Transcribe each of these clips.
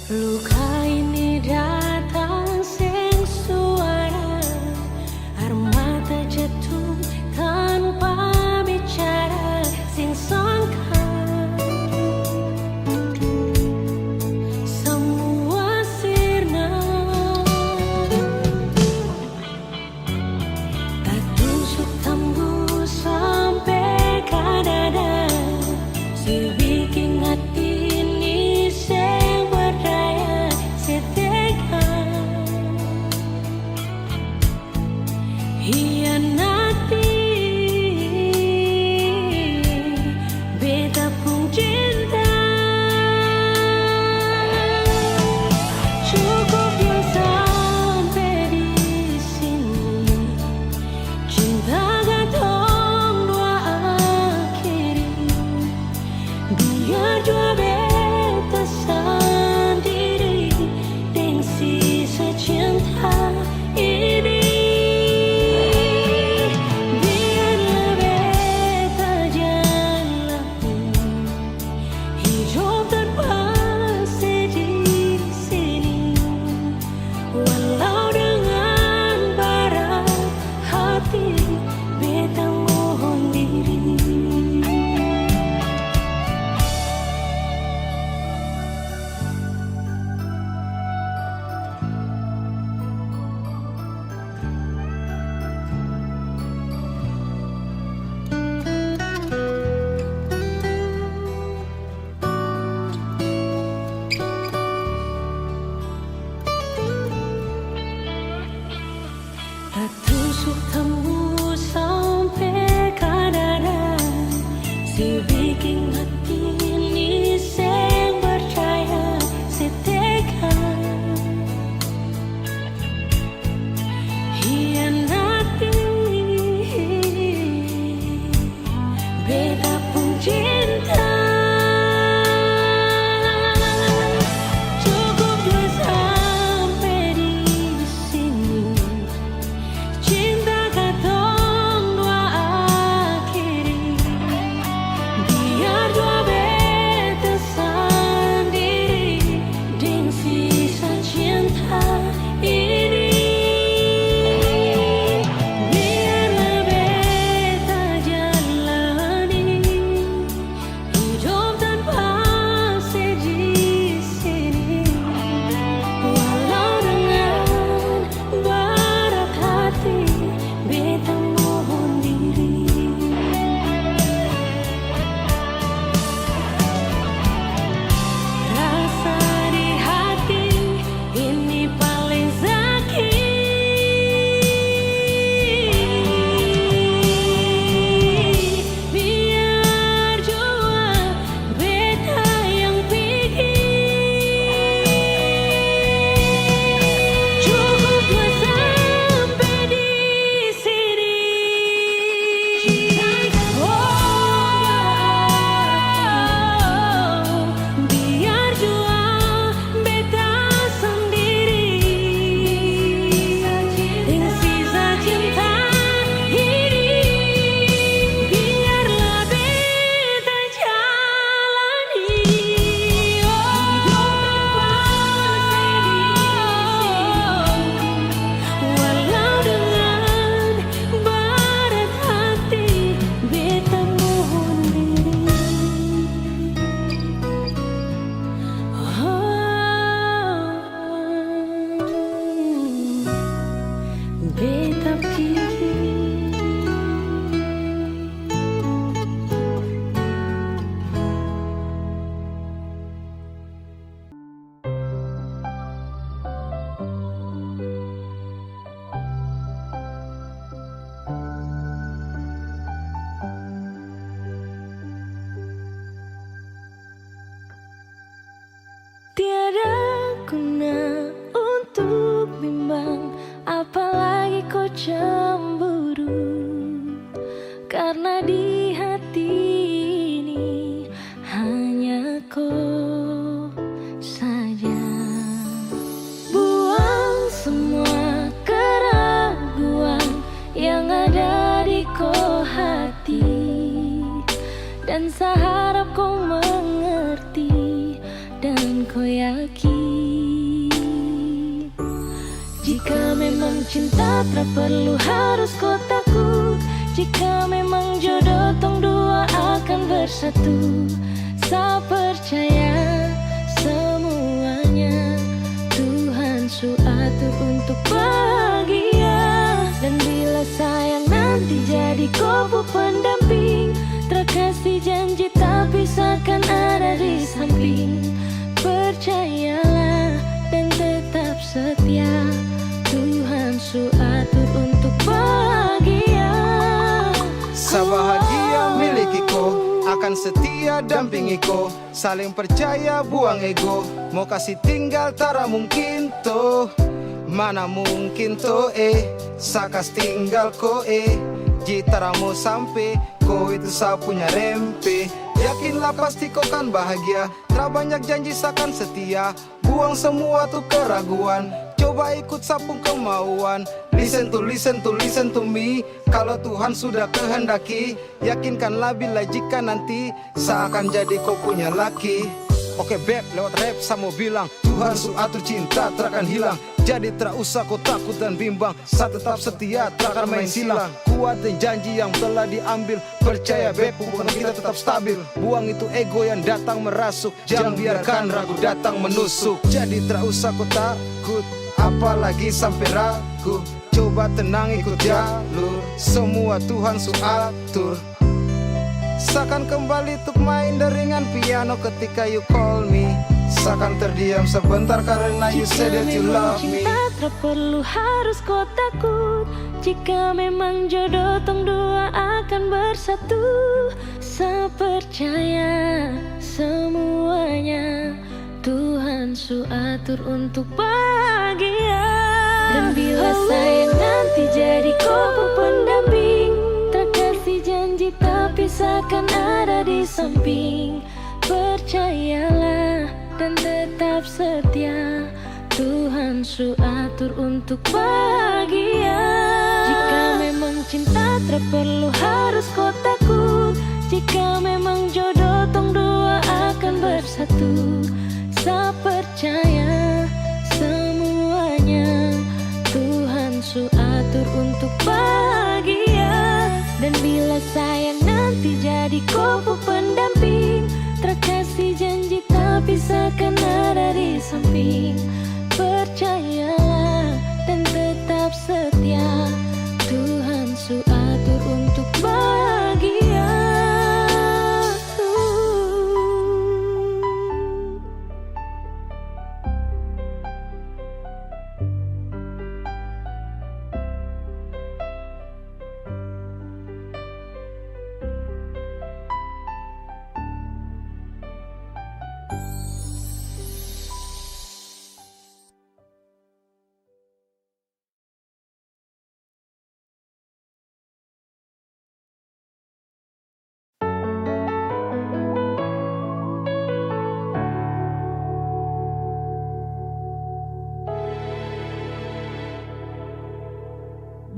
Luka ini datang sing suara, air mata jatuh tanpa bicara, sing sangka semua sirna. Tak tusuk tembus sampai ke dada, si bikin hati ini sing berdaya, setega hianati beta pun cinta. Cukup yang sampai di sini, cinta katong dua akhiri, biar jua beta sendiri dengan sisa cinta ini. Biarlah beta jalani hidup tanpa sedih sini, walau dengan berat hati beta mohon diri. Tak tusuk tembus sampai ke dada, si bikin hati ini sing percaya, setega hianati beta pun cinta. Cukup dua sampai di sini, cinta katong dua akhiri, biar dua beta sendiri dengan sisa cinta ini. Biarlah beta jalani hidup tanpa sedih sini, walau dengan berat hati beta mohon diri. Rasa di hati ini paling sakit, biar jua beta yang pikir. Cukup dua sampai di sini, biar jua beta sendiri dengan sisa cinta ini. Biarlah beta jalani walau dengan berat hati beta mohon diri. Beta pikir tiada guna untuk bimbang, apalagi kau cemburu, karena di hati ini hanya kau saja. Buang semua keraguan yang ada di kau hati, dan saya harap kau mengerti dan kau yakin cinta tak perlu harus kau takut. Jika memang jodoh tong dua akan bersatu. Saya percaya semuanya Tuhan su atur untuk bahagia. Dan bila sayang nanti jadi kau pendamping, terkasih janji tak pisahkan ada di samping. Percayalah dan tetap setia, Tuhan su atur untuk bahagia. Sebahagia milikiku, akan setia dampingi ko. Saling percaya buang ego, mau kasih tinggal tara mungkin toh. Mana mungkin toh sakas tinggal ko jitara mau sampai ko itu saya punya rempe. Yakinlah pasti kau kan bahagia, tak banyak janji sakan setia. Buang semua tuh keraguan, coba ikut sapung kemauan. Listen to me. Kalau Tuhan sudah kehendaki, yakinkanlah bila jika nanti seakan jadi kau punya laki. Oke beb, lewat rap saya mau bilang, Tuhan su atur cinta takkan hilang. Jadi tak usah kau takut dan bimbang, saya tetap setia takkan main silang. Kuatin janji yang telah diambil, percaya beb hubungan kita tetap stabil. Buang itu ego yang datang merasuk, jangan biarkan ragu datang menusuk. Jadi tak usah kau takut, apalagi sampai ragu. Coba tenang ikut jalur, semua Tuhan su atur. Seakan kembali untuk main deringan piano ketika you call me. Seakan terdiam sebentar karena you said that you love me. Cinta tak perlu harus kau takut. Jika memang jodoh tong dua akan bersatu. Saya percaya semuanya Tuhan su atur untuk bahagia. Dan bila saya nanti jadi kau pendamping, terkasih janji tak pisahkan ada di samping. Percayalah dan tetap setia, Tuhan su atur untuk bahagia. Jika memang cinta tak perlu harus kau takut. Jika memang jodoh tong dua akan bersatu. Saya percaya semuanya Tuhan su atur untuk bahagia. Dan bila sayang nanti jadi kau pendamping, terkasih janji tak pisahkan ada di samping. Percayalah dan tetap setia, Tuhan su atur untuk bahagia.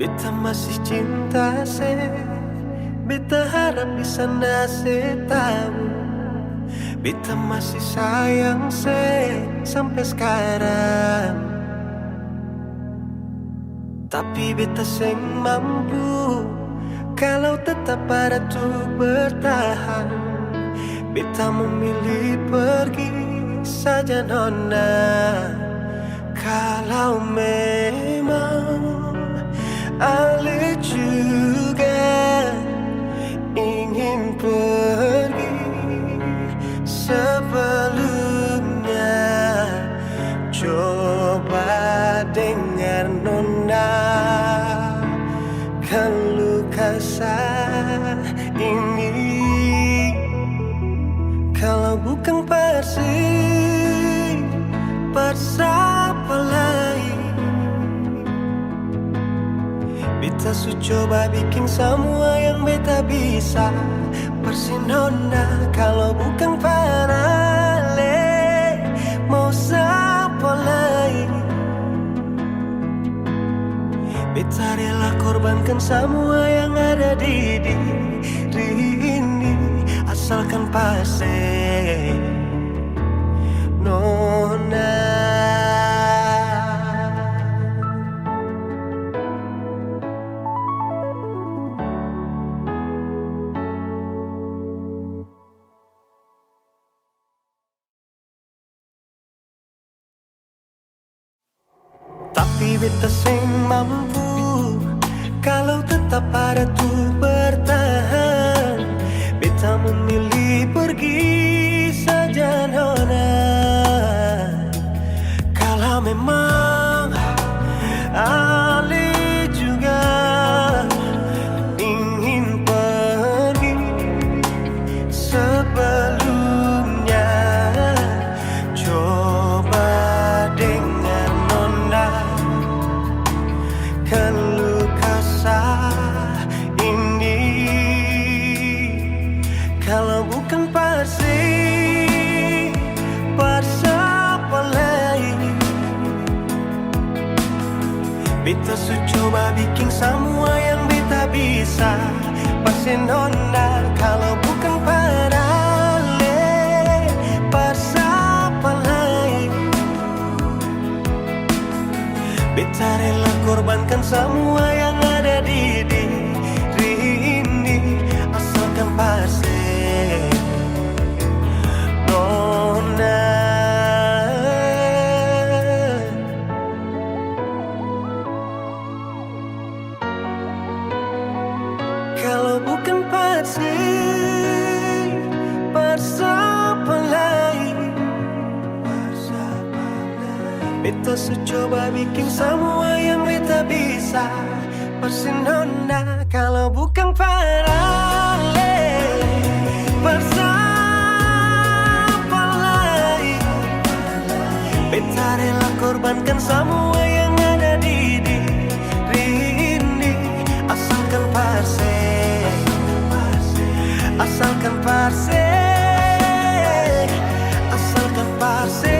Beta masih cinta se, beta harap di sana se tahu. Beta masih sayang se sampai sekarang. Tapi beta seng mampu kalau tetap ada tuh bertahan. Beta memilih pergi saja nona. Kalau memang Ale juga ingin pergi sebelumnya. Coba dengar nona, keluh kesah ini. Kalau bukan siapa lain? Beta su coba bikin semua yang beta bisa. Persinona kalau bukan parale, mau siapa lain? Beta rela korbankan semua yang ada di diri ini, asalkan pasti nona. beta sing mampu kalau tetap ada tuh bertahan. Beta memilih pergi saja nona. Kalau memang Ali juga ingin pergi sebelumnya, coba dengar nona, kan luka sah ini. Kalau bukan pasti apa lain, beta su coba bikin semua yang beta bisa. Pasti nona, kalau bukan pada le, pas apa lain. Beta rela korbankan semua yang ada di diri ini, asalkan pasti nona. Kalau bukan pasti apa lain. Beta su coba bikin semua yang beta bisa. Pasti nona, kalau bukan parale, apa lain. Beta rela korbankan semua yang ada di diri ini, asalkan pasti, asalkan pasti, asalkan pasti.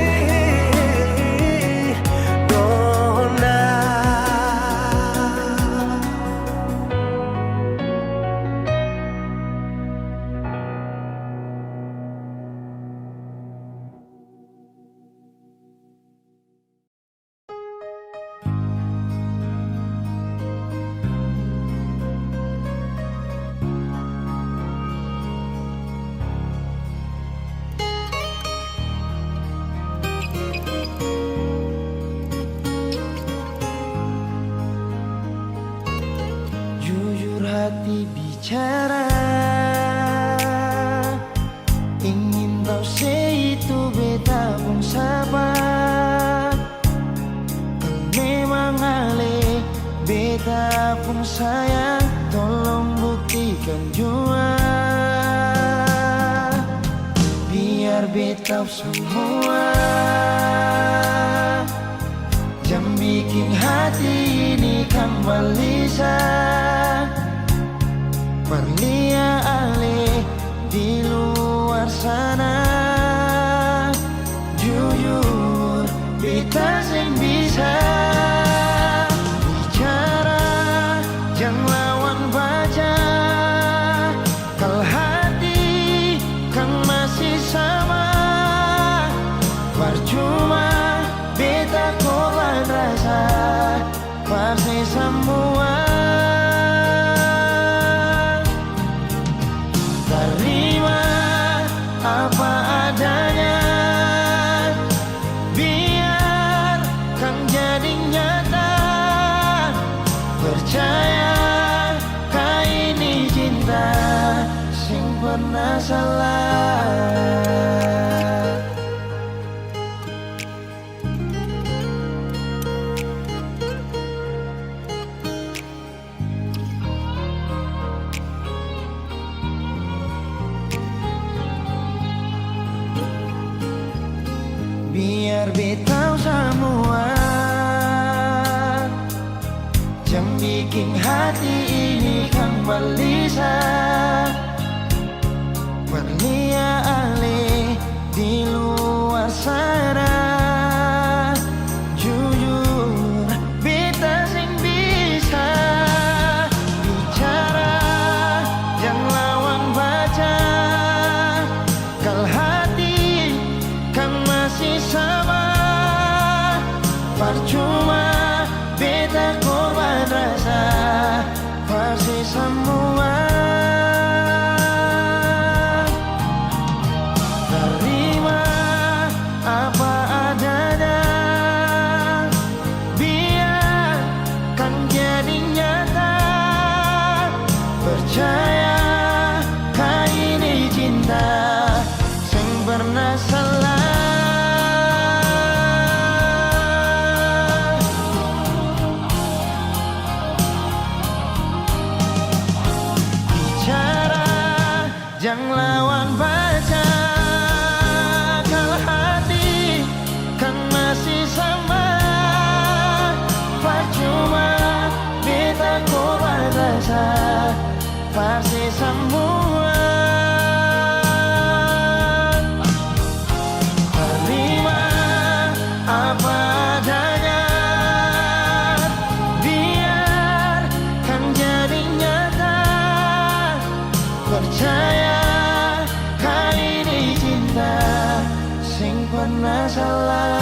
Jujur hati bicara, ingin tahu itu beta pun sabar. Memang ale beta pun sayang, tolong buktikan jua. Biar beta semua jam bikin hati ini kembali Perlia ale di luar sana. Jujur beta sing bisa bicara, jangan lawan baca. Kalau hati kan masih sama, percuma beta korban rasa. Pasti semua terima apa adanya, biar kan jadi nyata. Percaya kau ini cinta sing pernah salah. Biar beta semua jam bikin hati ini kembali Perlia ale di luar sana. Jujur beta sing bisa bicara, jangan lawan baca. Kalau hati kan masih sama, percuma beta korban rasa. Pasti semua Jangan lawan baca, kalau hati kan masih sama. Percuma beta korban rasa, pasti semua. Terima apa adanya, biarkan jadi nyata. Percaya kali ini cinta sing pernah salah.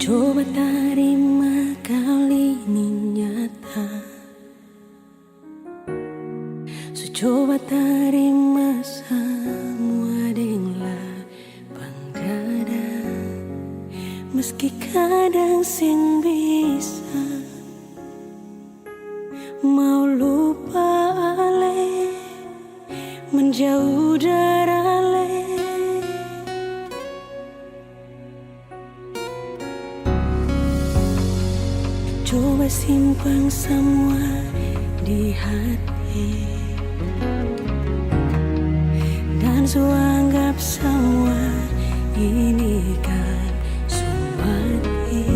Coba terima kali ini nyata. Coba terima semua dengan lapang dada. Meski kadang sing bisa mau lupa ale, menjauh dari ale. Coba simpan semua di hati dan anggap semua ini kan sumpati.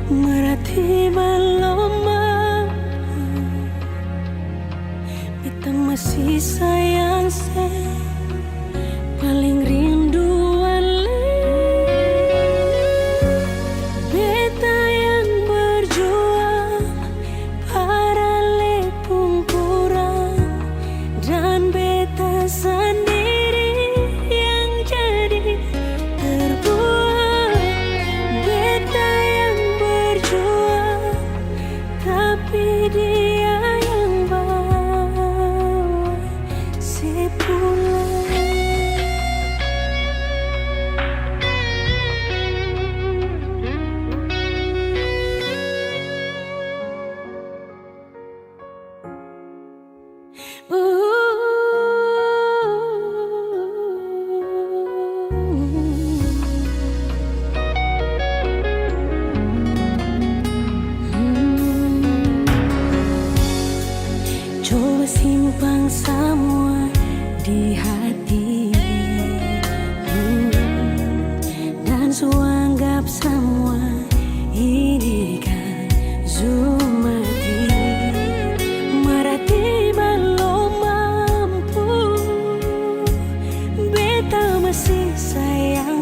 Merati belum mampu, kita masih sayang paling rindu. Coba simpan semua di hati dan anggap semua ini kan zumati. Merati belum mampu, beta masih sayang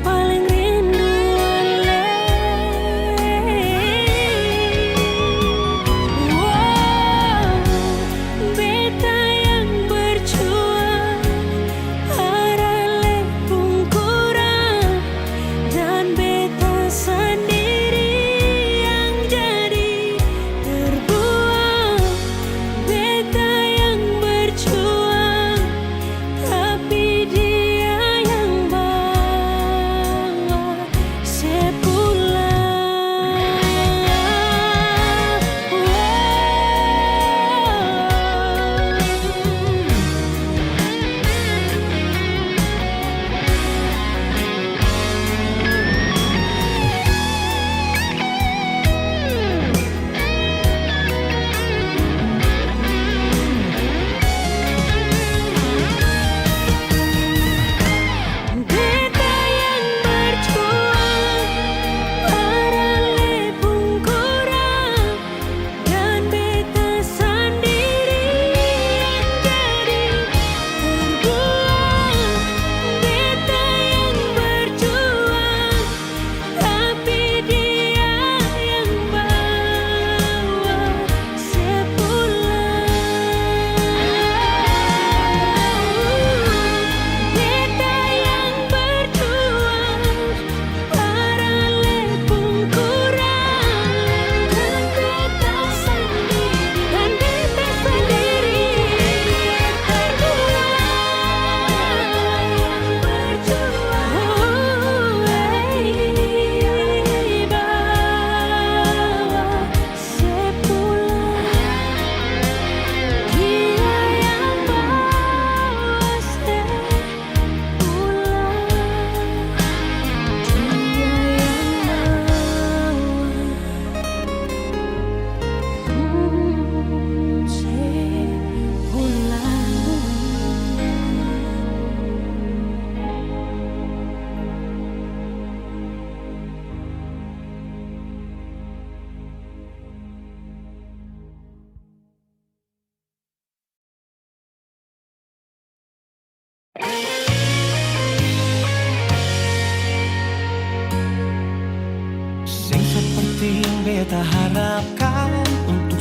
paling rindu ale. Wow, beta yang berjuang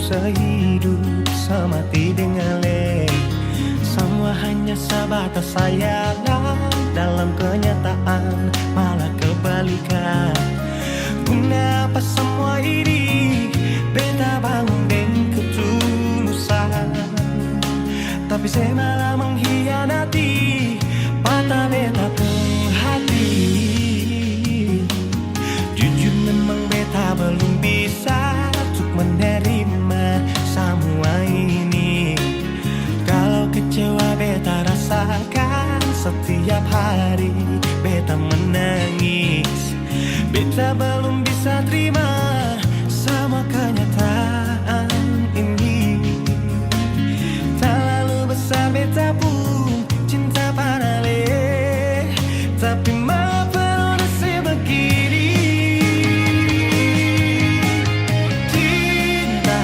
sehidup semati dengan le. Semua hanya sebatas sayangan, dalam kenyataan malah kebalikan. Kenapa semua ini beta bangun dengan ketulusan, tapi saya malah mengkhianati patah beta pun hati. Jujur memang beta belum bisa untuk menerima semua ini. Kalau kecewa beta rasakan setiap hari beta menangis. Beta belum bisa terima sama kenyataan ini. Terlalu besar beta pun cinta pada le, tapi mengapa nasib begini. Cinta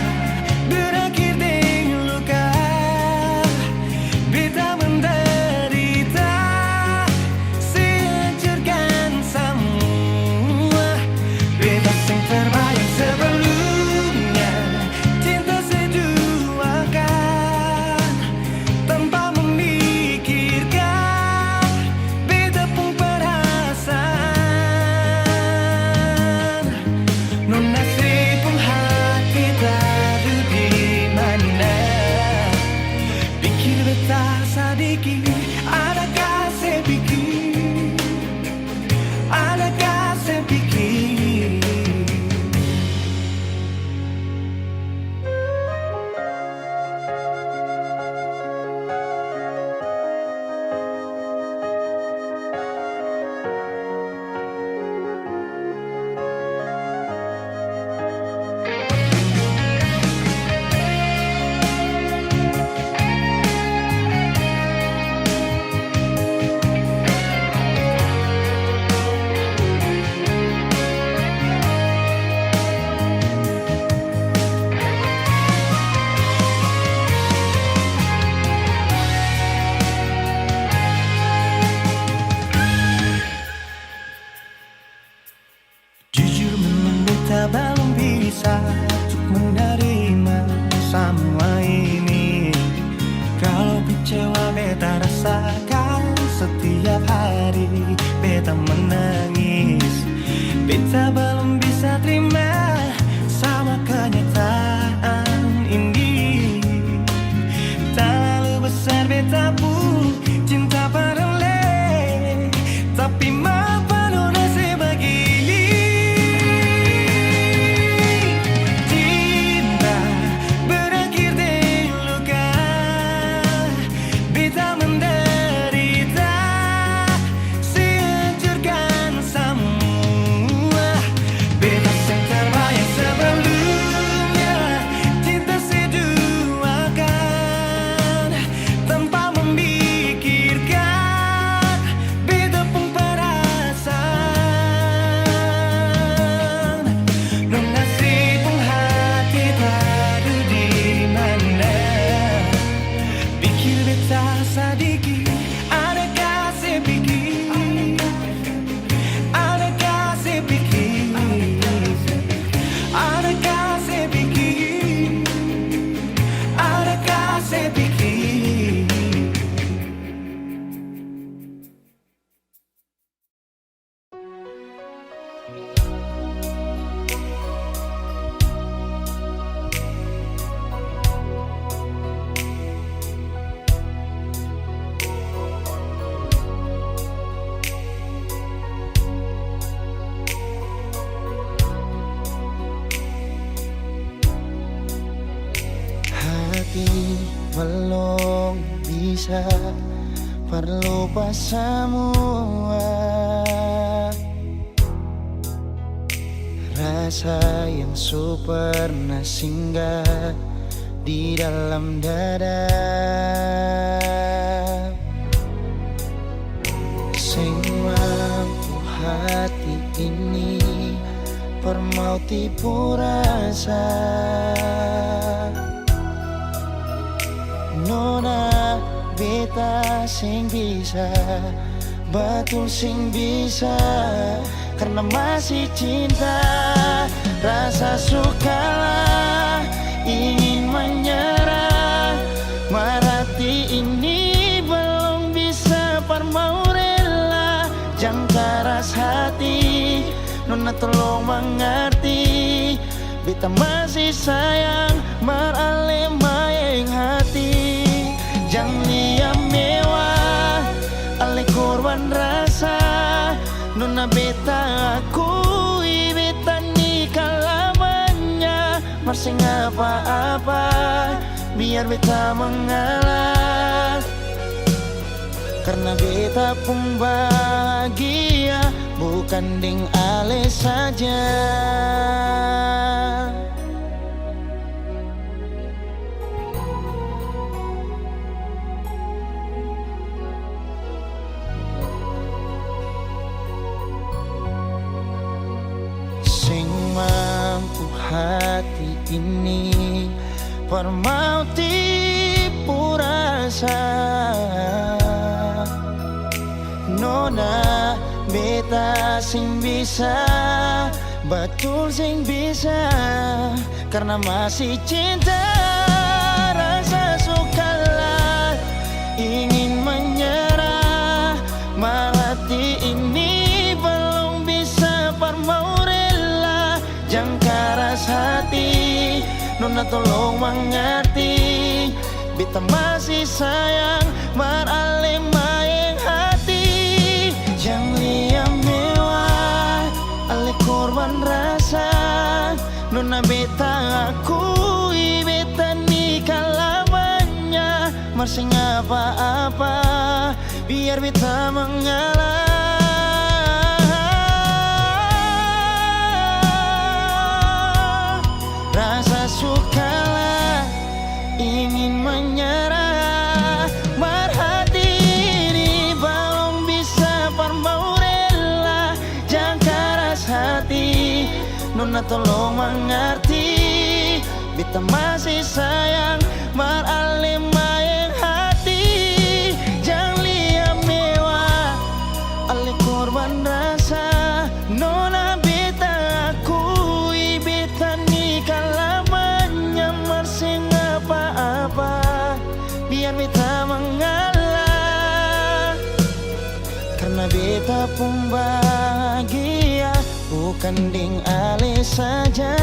berakhir dengan luka, beta menderita, sehancurkan semua. Beta sing terbayang sebelumnya, cinta seduakan tanpa memikirkan beta pun perasaan. Non nasib pun hati tadu di mana, pikir beta sedikit, adakah saya pikir, adakah saya pikir. Jujur memang beta belum bisa untuk menerima semua ini. Kalau kecewa beta rasakan setiap hari beta menangis. Beta belum bisa terima sama kenyataan ini. Terlalu besar beta pun cinta pada le, tapi mengapa nasib begini. Cinta berakhir dengan luka, beta menderita, sehancurkan semua. Beta yang terbayang sebelumnya, cinta seduakan tanpa memikirkan beta pun perasaan. Non nasib pun hati tadu di mana, pikir beta sedikit, adakah saya pikir, adakah saya pikir, adakah saya pikir, adakah saya pikir. Hati belum bisa berlupa semua rasa yang pernah singgah di dalam dada. Sing mampu hati ini permau tipu rasa. Nona beta sing bisa, betul sing bisa, karena masih cinta. Rasa sukalah ingin menyerah. Marati ini belum bisa parmau rela. Jangan keras hati, nona tolong mengerti. Beta masih sayang marale mayeng hati. Jangan liam mewah ale korban rasa. Nona beta akui beta nikah lamanya. Masih apa-apa biar beta mengalah. Karena beta pun bahagia, bukan ding ale saja. Sing mampu hati ini permau tipu rasa. Nona beta sing bisa, betul sing bisa. Karena masih cinta rasa sukalah ingin menyerah. Marati ini belum bisa parmau rela. Jangan keras hati, nona tolong mengerti. Beta masih sayang marale mayeng hati. Jangan liam mewah ale korban rasa. Nona beta akui beta nikah lamanya. Masih apa-apa biar beta mengalah. Rasa sukalah ingin menyerah. Marhati ini belum bisa parmau rela. Jangan keras hati, nona tolong mengerti. Beta masih sayang marale mayeng hati. Jangan liam mewah ale korban rasa. Nona beta akui beta nikah lamanya. Masih apa-apa biar beta mengalah. Karena beta pun bahagia, bukan ding ale saja.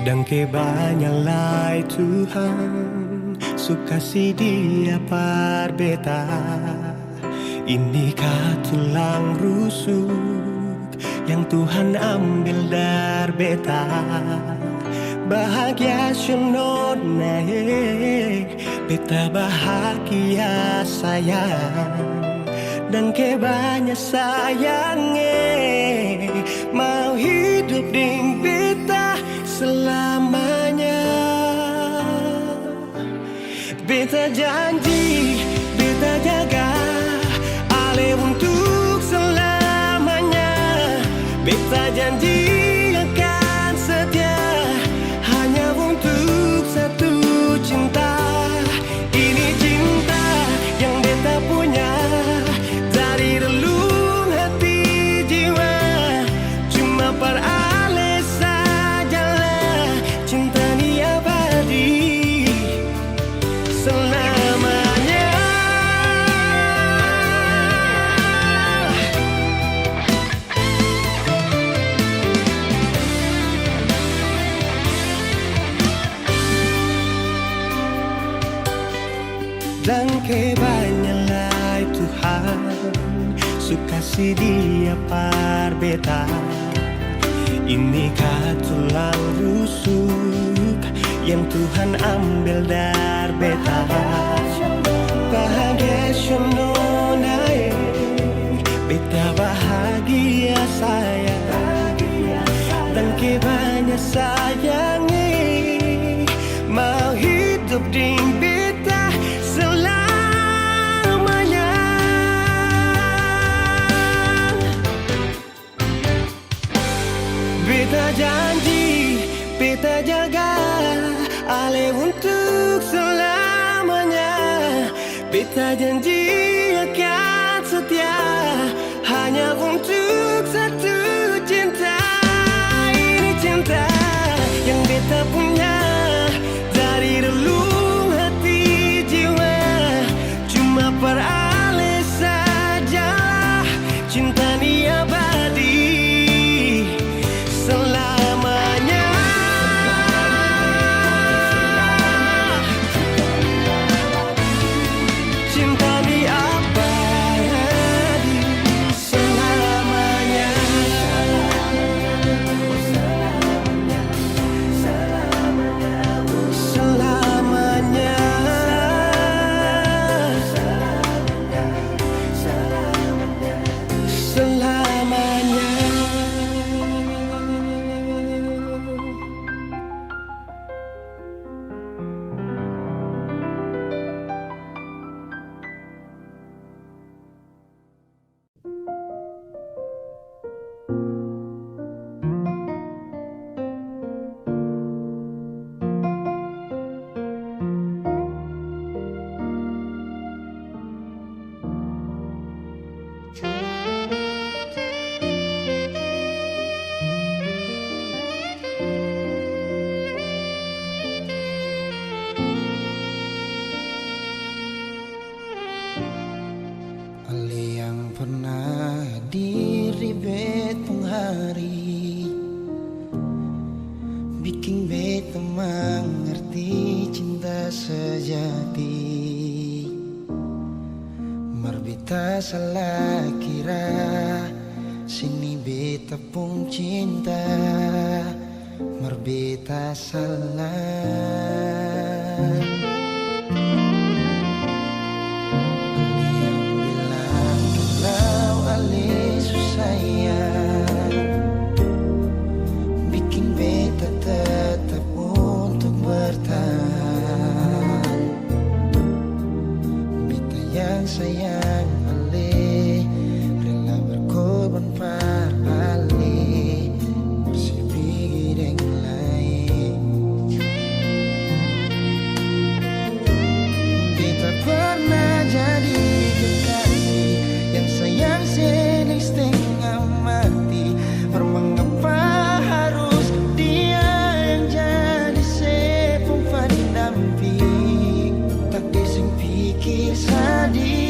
Dan kebanyalah Tuhan suka si dia par beta. Inikah tulang rusuk yang Tuhan ambil dari beta. Bahagia siono naik, beta bahagia sayang. Dan kebanyak sayangnya mau hidup ding beta selamanya. Beta janji, beta jaga ale untuk selamanya. Beta janji akan setia hanya untuk satu cinta. Ini cinta yang beta punya dari relung hati jiwa. Cuma per ale sajalah cinta ni abadi selamanya. Dan kebanyalah Tuhan suka si dia par beta. Inikah tulang rusuk yang Tuhan ambil dari beta. Bahagia siono naik, beta bahagia sayang. Dan kebanyak sayangnya mau hidup ding beta Beta janji akan setia hanya untuk satu cinta. Ini cinta yang beta punya dari relung hati jiwa. Cuma peralih saja cinta ni abadi selamanya. Cinta ni abadi selamanya. Selamanya. Ale yang pernah hadir di betung hari, bikin beta mengerti cinta sejati. Marbeta salah kira, sini beta pun cinta. Marbeta salah. Bikin beta tetap untuk bertahan. Beta yang sayang Ale, rela berkorban par Ale, bersepih yang lain. Beta pernah jadi kekasih yang sayang seneng setengah mati. Mengapa harus dia yang jadi sepung pendamping? Tak dising pikir sedikit.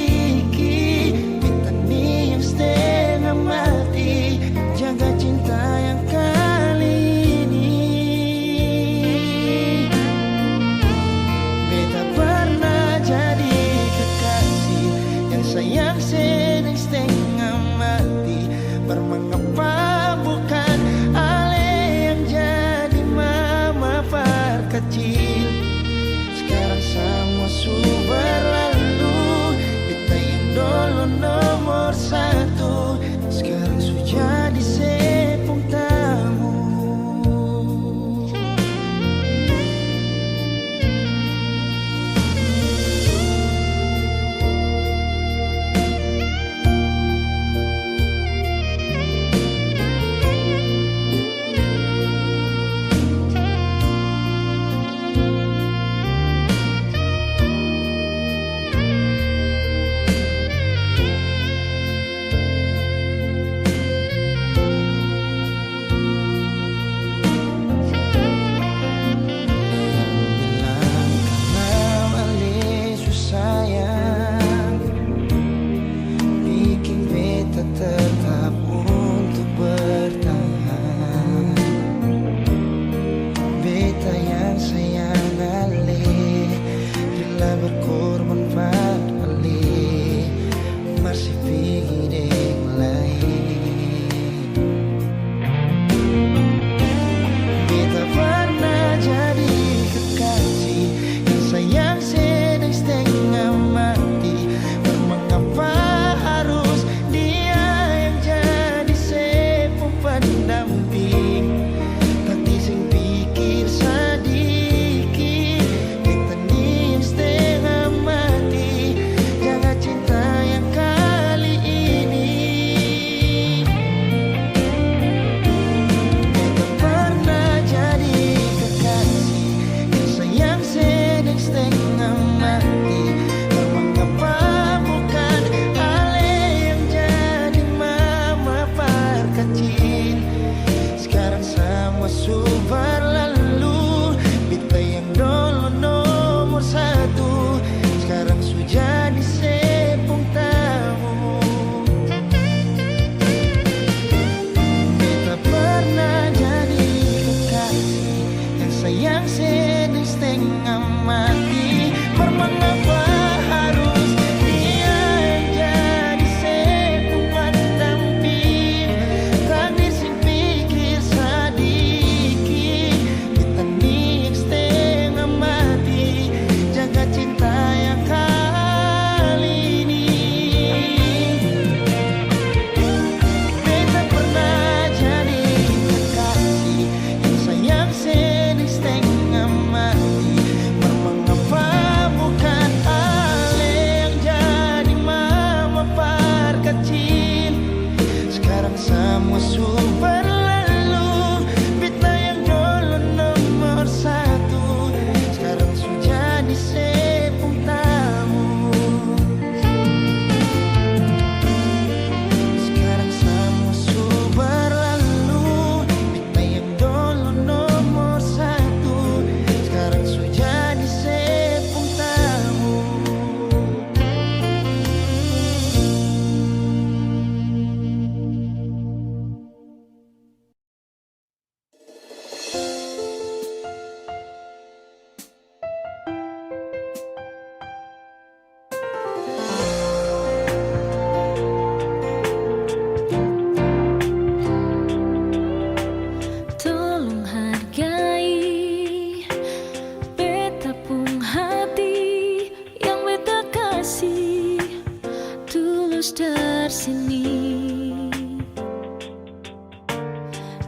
tulus dari sini.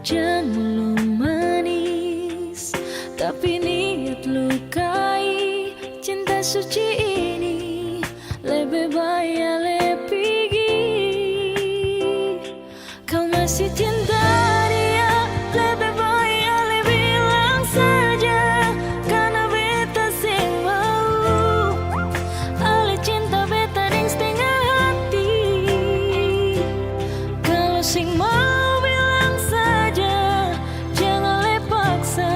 Jangan lu manis, tapi niat lukai. Cinta suci ini lebih baik lebih pergi. Kau masih cinta dia, lebih baik lebih bilang saja. Karena beta sing mau, ale cinta beta deng setengah hati. Kalau sing mau bilang saja, jangan le paksa.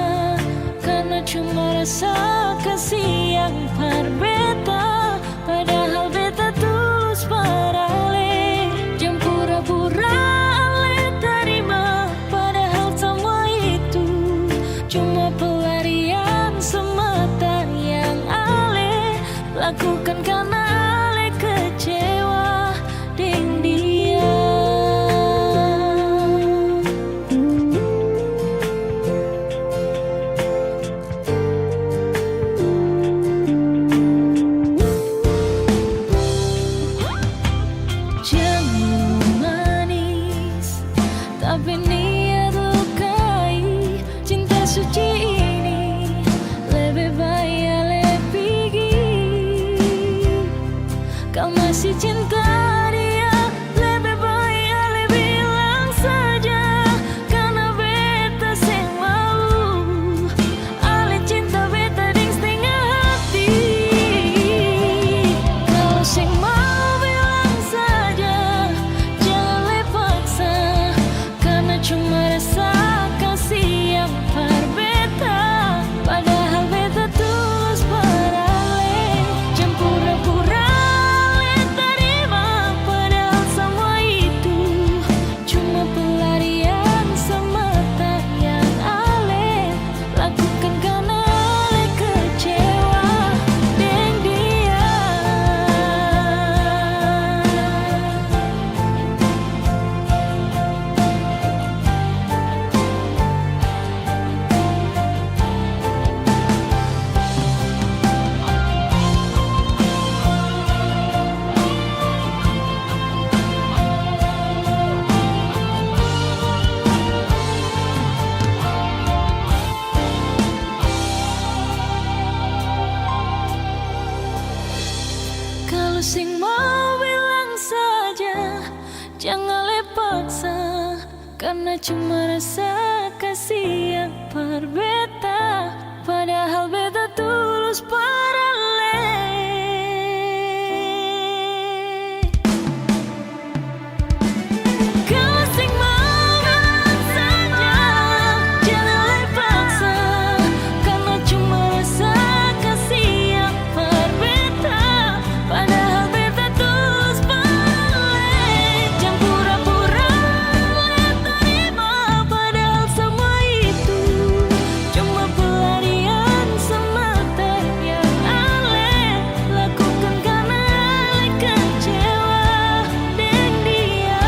Karena cuma rasa kasih yang par beta, padahal beta tulus parale. Jangan pura-pura ale terima, padahal semua itu cuma pelarian semata yang ale lakukan karena ale kecewa dengan dia. Jangan manis, tapi niat lukai. Cinta suci ini lebih baik lebih pergi. Kau masih cinta dia, lebih baik lebih bilang saja. Karena beta sing mau, ale cinta beta deng setengah hati. Kalau sing mau bilang saja, jangan le paksa. Karena cuma rasa kasih yang par beta, padahal beta tulus parale. Jangan pura-pura le terima, padahal semua itu cuma pelarian semata yang ale lakukan karena ale kecewa dengan dia. Kalau sing mau bilang saja, jangan le paksa. Karena cuma rasa kasih yang par beta, padahal beta tulus parale. Kalau sing mau bilang saja, jangan le paksa. Karena cuma rasa kasih yang par beta, padahal beta tulus parale. Jangan pura-pura le terima, padahal semua itu cuma pelarian semata yang ale lakukan karena ale kecewa dengan dia.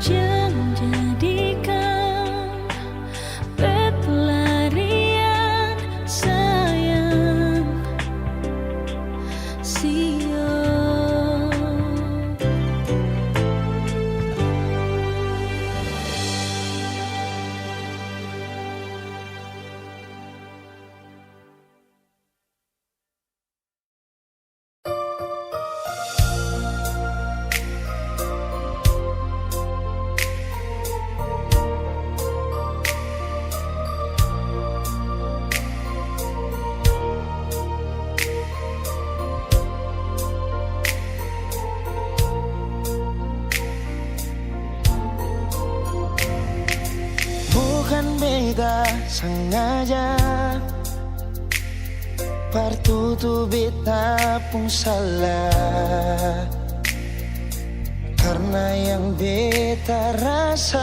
Jangan jadikan bet pelarian sayang, sio. Bukan beta sengaja, partutu beta pun salah. Karena yang beta rasa,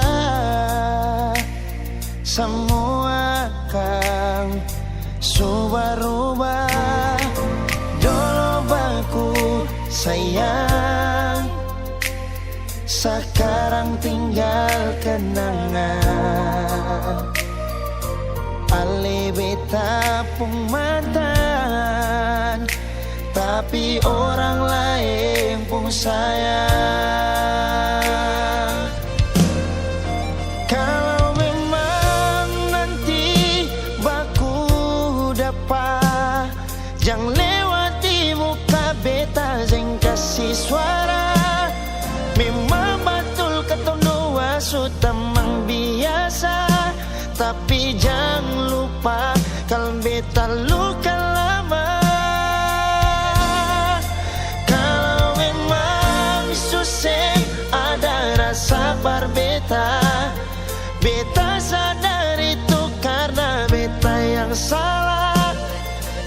semua akan subah-rubah. Dulu baku sayang, sekarang tinggal kenangan. Ale beta beta pun mantan, tapi orang lain pun sayang. Kalau memang nanti baku dapat, jangan lewati muka beta, jangan kasih suara. Memang betul ketong dua sudah mang biasa, tapi jangan lupa kalau beta luka lama. Kalau memang susah ada rasa berbeta, beta sadar itu karena beta yang salah.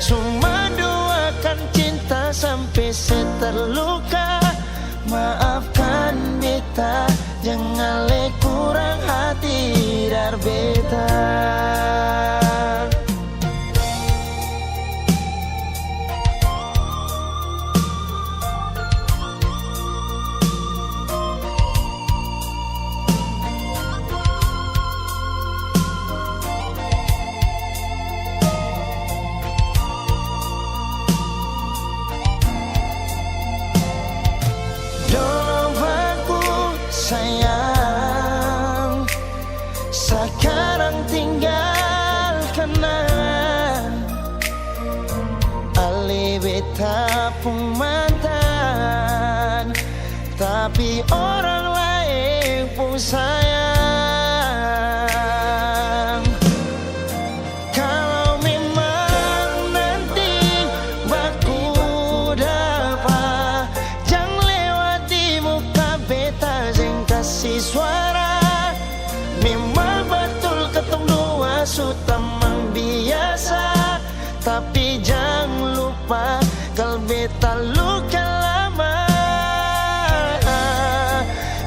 Cuma doakan cinta sampai saya terluka. Maafkan beta, jangan le kurang hati dar beta. Sayang, sekarang tinggal kenangan. Ali beta pun mantan, tapi orang lain pun sayang. Kalau memang nanti baku dapat, jangan lewati muka beta, jangan kasih suara. Memang betul ketong dua sudah mang biasa, tapi jangan lupa kalau beta luka lama.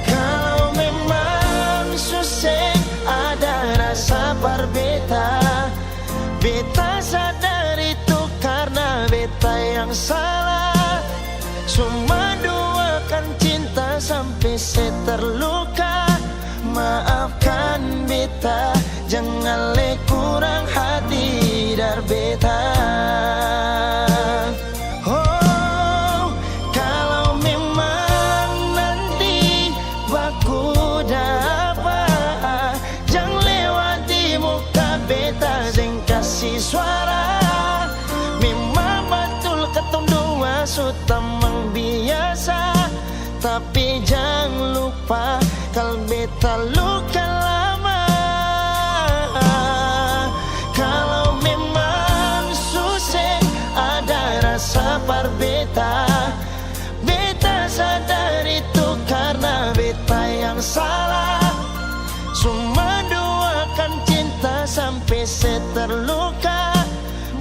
Kalau memang susah ada rasa berbeda, beta sadar itu karena beta yang salah. Cuma doakan cinta sampai saya terluka. Maafkan beta, jangan le kurang hati dar beta. Oh, kalau memang nanti baku dapat, jangan lewati muka beta, jangan kasih suara. Memang betul ketong dua sudah mang biasa, tapi jangan lupa kalau beta luka lama. Kalau memang susah ada rasa berbeda, beta sadar itu karena beta yang salah. Cuma doakan cinta sampai saya terluka.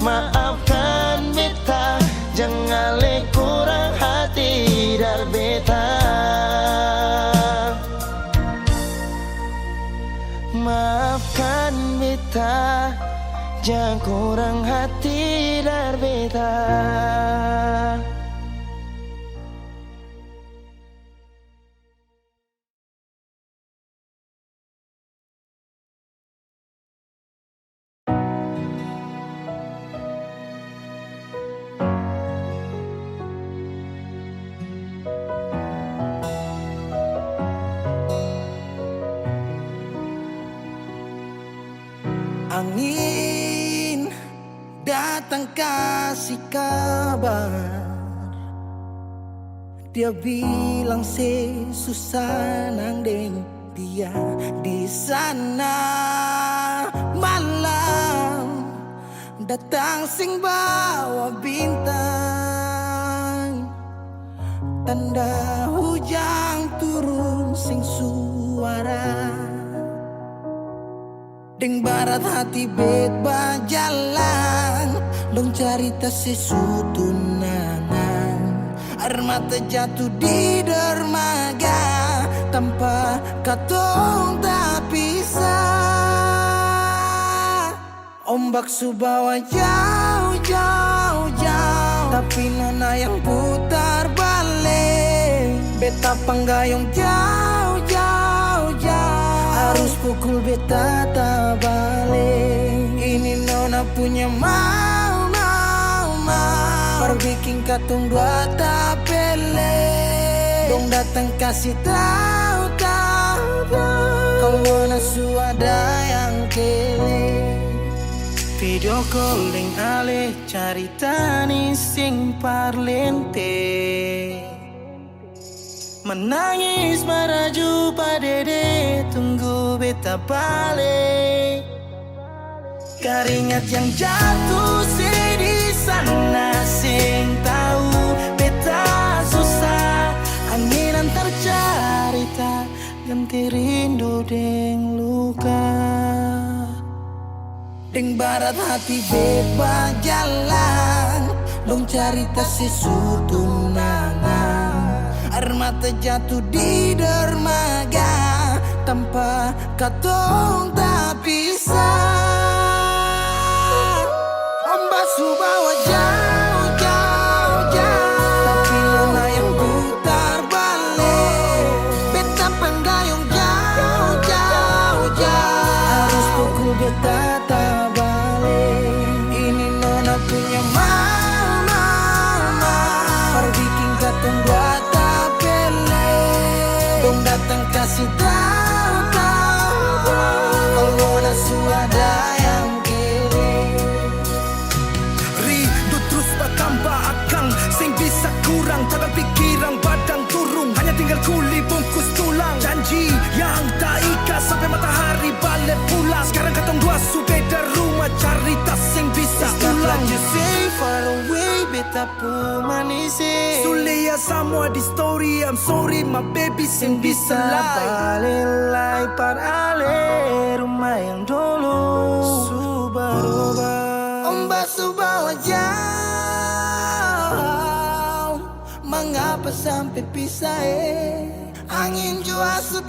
Maafkan beta, jangan le kurang hati dar beta. Maafkan beta, jangan kurang hati dar beta. Angin datang kasih kabar, dia bilang susah nang deng dia di sana. Malam datang sing bawa bintang, tanda hujan turun sing suara. Deng barat hati bet bajalan, dong cerita sesutunangan. Air mata jatuh di dermaga, tanpa katong tak pisah. Ombak subawa jauh, jauh, jauh, tapi nona yang putar balik. Beta panggayong jauh, jauh, jauh. Harus pukul beta tak balik. Ini nona punya mau bikin katong dua tak pele. Dong datang kasih tahu kalau nona suada yang kele. Video calling ale carita ni sing parlente. Menangis maraju padede tunggu beta balik. Keringat yang jatuh di sana sing tahu beta susah. Angin antar carita ganti rindu deng luka. Deng barat hati bebas jalan, dong carita sesutunangan. Air mata jatuh di dermaga, tanpa katong tak bisa. Ombak subawa jauh, tapi nona yang putar balik. Beta penggayung jauh. Harus pukul beta tak balik. Ini nona punya mau bikin katong dua tak pele. Dong datang kasih tahu kalau nona suada yang kiri. Rindu terus bertambah akang, sing bisa kurang. Takkan pikiran badang turung, hanya tinggal kuli bungkus tulang. Janji yang tak ikat sampai matahari balik pulang. Sekarang katong dua su beda rumah, carita sing bisa ulang. You say far away, beta pu manisi. Sulia semua di story, I'm sorry my baby sing bisa Balilai par ale rumah yang dulu Subaroba. Ombak subawa jauh, mengapa sampai pisah angin jua tahu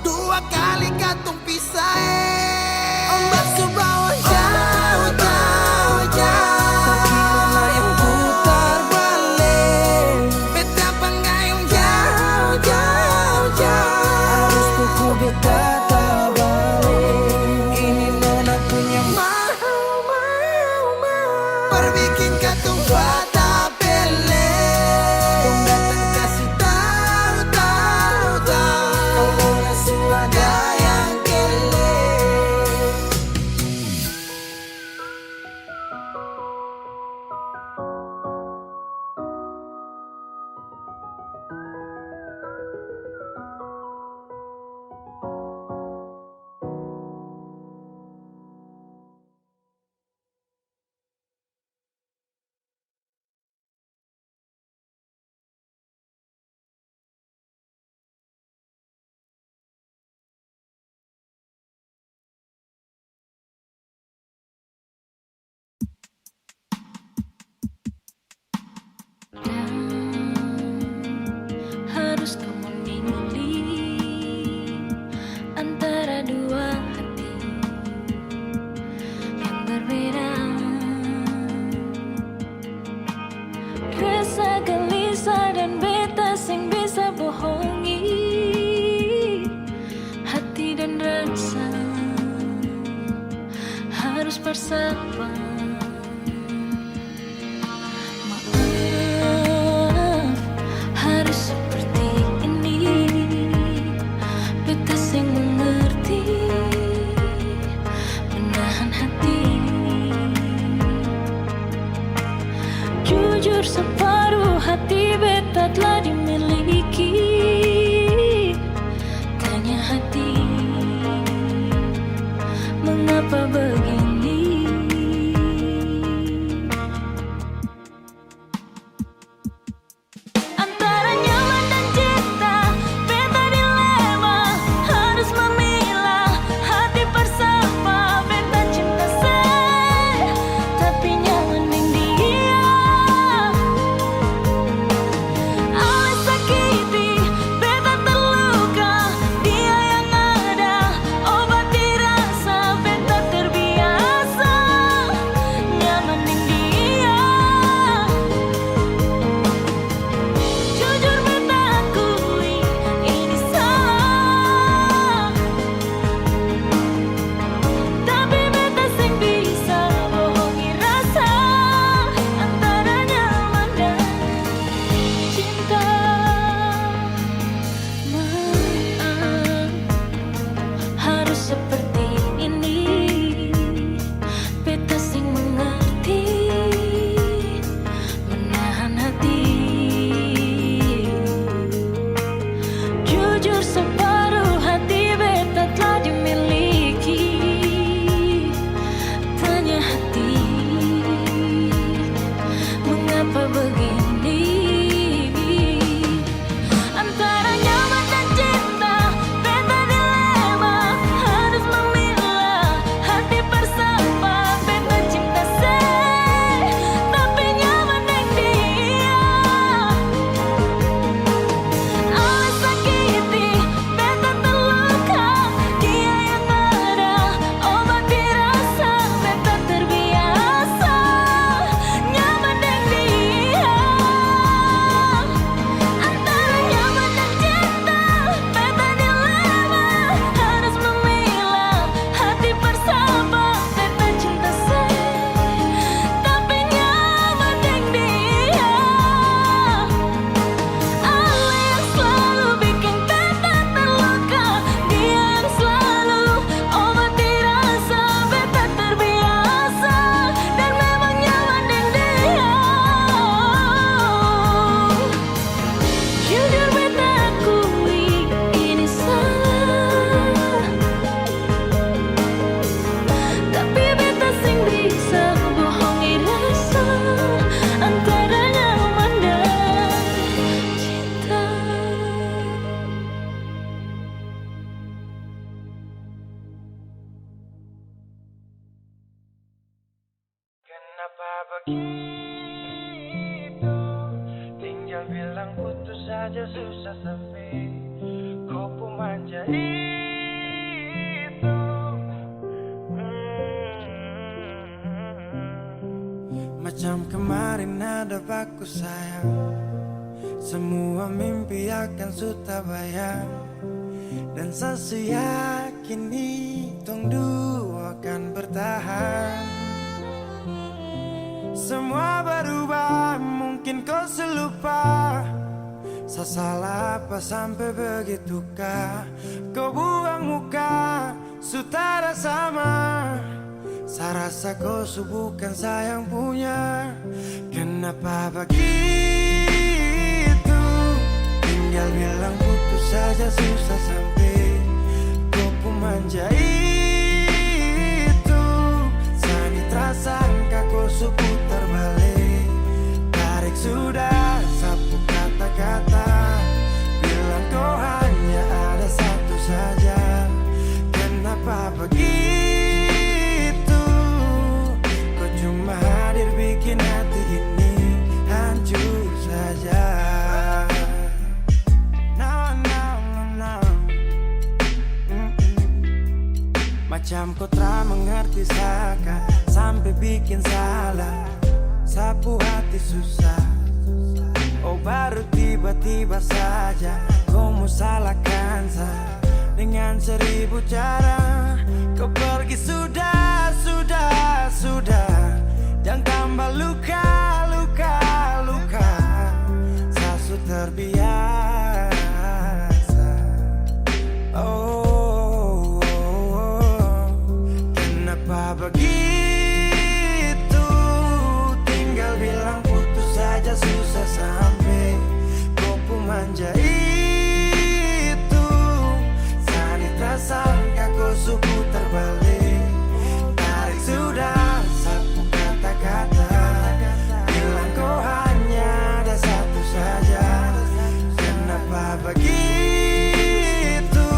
dua kali katong pisah Ombak subawa jauh, tapi nona yang putar balik. Beta penggayung jauh. Harus pukul beta tak balik. Ini nona punya mau perbikin katong dua tak pele. Dong datang kasih tahu kalau nona suada yang kele. Harus kau memilih antara dua hati yang berbeda. Rasa gelisah dan beta sing bisa bohongi hati dan rasa. Harus bersabar. Harus seperti ini, beta sing mengerti, menahan hati. Jujur separuh hati beta telah dimiliki. Tanya hati, mengapa begini? Kenapa begitu? Tinggal bilang putus saja susah sampai kau pun manja itu. Macam kemarin ada baku sayang, semua mimpi akan sudah bayang. Dan saya yakin tong dua akan bertahan. Semua berubah, mungkin kau selupa. Saya salah apa sampai begitukah? Kau buang muka, sutara sama. Saya rasa kau bukan saya yang punya. Kenapa begitu? Tinggal bilang putus saja susah sampai kau pun manja itu. Sani tersangka kau putar balik, tarik sudah sapu kata-kata. Bilang kau hanya ada satu saja. Kenapa begitu? Kau cuma hadir bikin hati ini hancur saja. Macam kau tak mengerti saka, sampai bikin salah, sapu hati susah. Oh baru tiba-tiba saja kau mau salahkan saya dengan 1000 cara. Kau pergi sudah. Jangan tambah luka. Saya sudah terbiasa. Oh, kenapa begitu? Tinggal bilang putus saja susah sampai kau pun manja itu. Sani tersangka kau putar balik, tarik sudah sapu kata-kata. Bilang kau hanya ada satu saja. Kenapa begitu?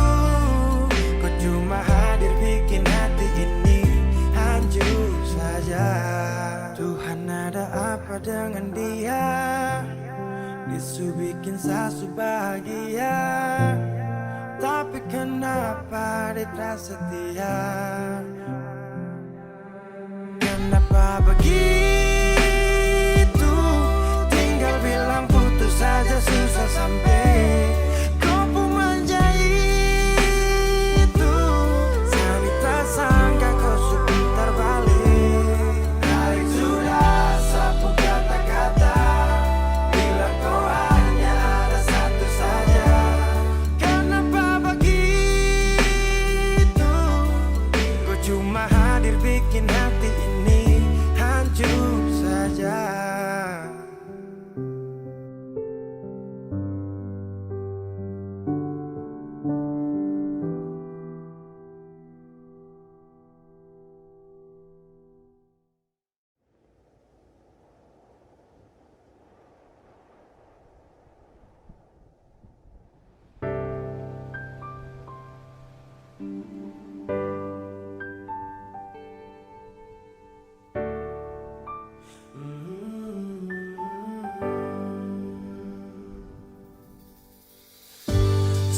Kau cuma hadir bikin hati ini hancur saja. Tuhan ada apa dengan dia? Disu bikin sasu bahagia, tapi kenapa dia tak setia? Kenapa begitu? Tinggal bilang putus saja susah sampai kau pun manja itu. Sani tersangka kau putar balik, tarik sudah sapu kata-kata. Bilang kau hanya ada satu saja. Kenapa begitu? Kau cuma hadir bikin hati ini hancur saja.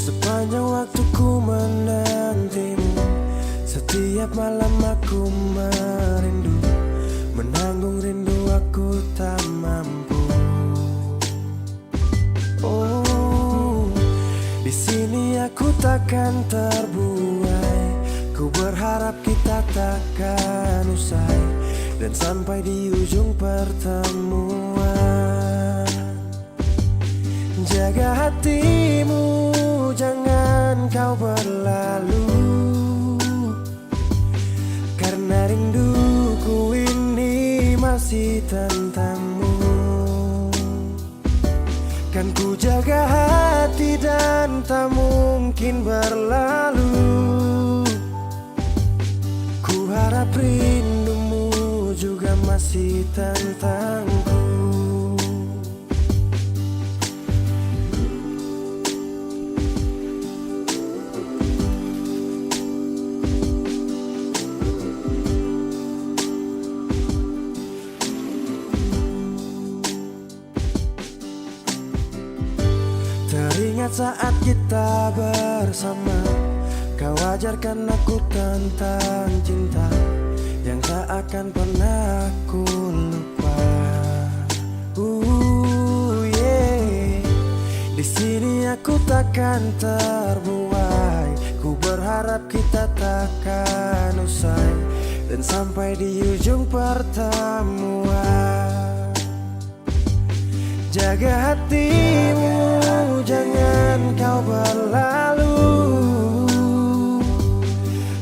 Sepanjang waktu ku menantimu, setiap malam aku merindu, menanggung rindu aku tak mampu. Oh, di sini aku takkan terbuai. Ku berharap kita takkan usai dan sampai di ujung pertemuan. Jaga hatimu, jangan kau berlalu, karena rinduku ini masih tentangmu. Kan ku jaga hati dan tak mungkin berlalu. Ku harap rindumu juga masih tentangku. Ingat saat kita bersama, kau ajarkan aku tentang cinta yang tak akan pernah ku lupa. Yeah. Di sini aku takkan terbuai. Ku berharap kita takkan usai dan sampai di ujung pertemuan. Jaga hatimu, jangan kau berlalu,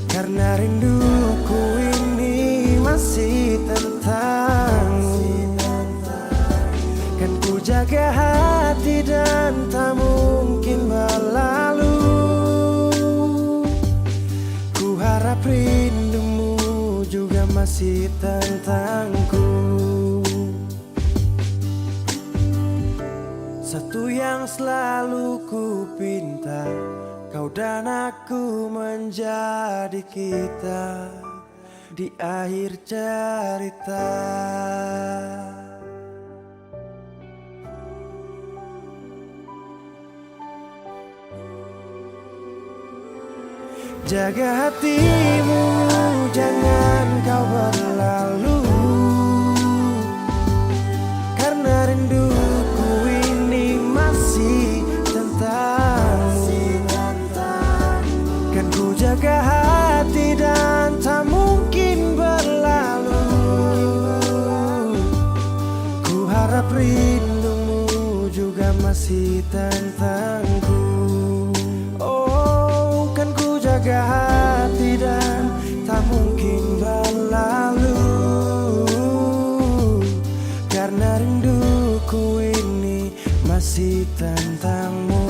karena rinduku ini masih tentangmu. Kan ku jaga hati dan tak mungkin berlalu. Ku harap rindumu juga masih tentangku. Satu yang selalu ku pinta, kau dan aku menjadi kita di akhir cerita. Jaga hatimu, jangan kau berlalu, karena rinduku ini masih tentangmu. Kan ku jaga hati dan tak mungkin berlalu. Ku harap rindumu juga masih tentangku. Oh, kan ku jaga hati dan tak mungkin berlalu, karena rinduku ini masih tentangmu.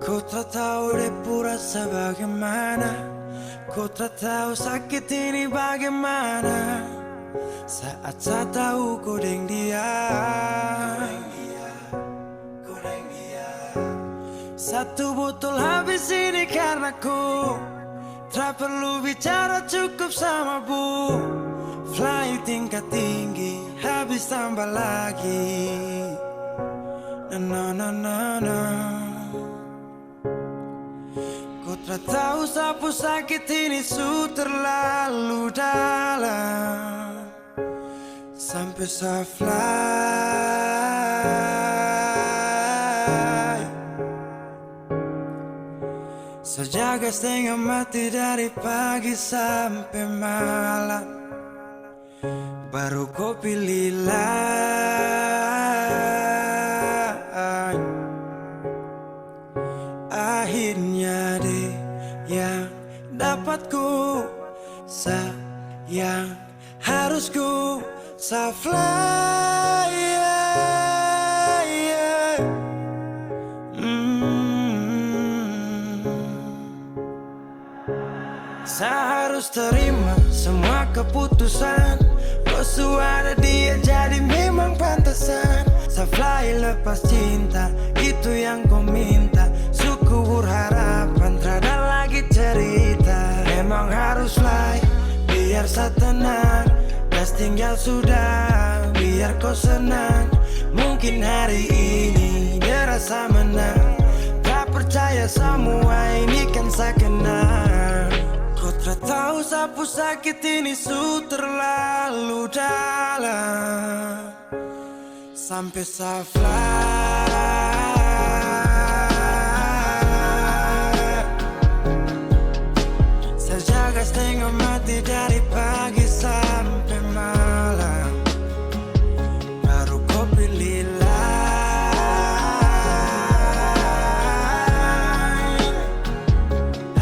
Ku tak tahu depu rasa bagaimana, ku tak tahu sakit ini bagaimana. Saat saya tahu ku deng dia, satu botol habis ini karena ku tak perlu bicara, cukup sama bu. Fly tingkat tinggi, habis tambah lagi. Na na na na. Ku tak tahu sapu sakit ini su terlalu dalam, sampai saya fly. Sejaga setengah mati dari pagi sampai malam, baru kau pilih lain. Akhirnya deh yang dapat ku sayang, harus ku fly. Saya harus terima semua keputusan. Kau ada dia jadi memang pantasan. Saya fly lepas cinta, itu yang kau minta. Syukur harapan, terada lagi cerita. Memang harus fly, biar saya tenang. Gas tinggal sudah, biar kau senang. Mungkin hari ini dia rasa menang. Tak percaya semua ini kan saya kenal. Kau tak tahu sapu sakit ini su terlalu dalam, sampai saya fly. Saya jaga setengah mati dari pagi sampai malam, baru kau pilih lain.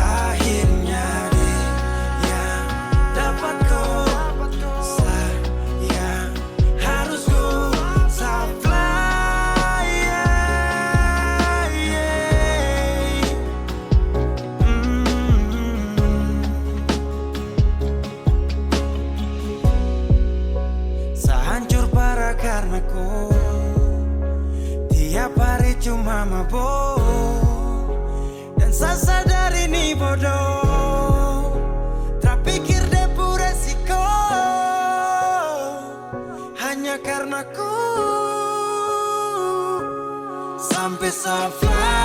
Akhirnya dia yang dapat kau sayang, harus ku fly. cuma mabuk. Dan saya sadar ini bodoh, tak pikir depu resiko. Hanya karena ku sampai saya fly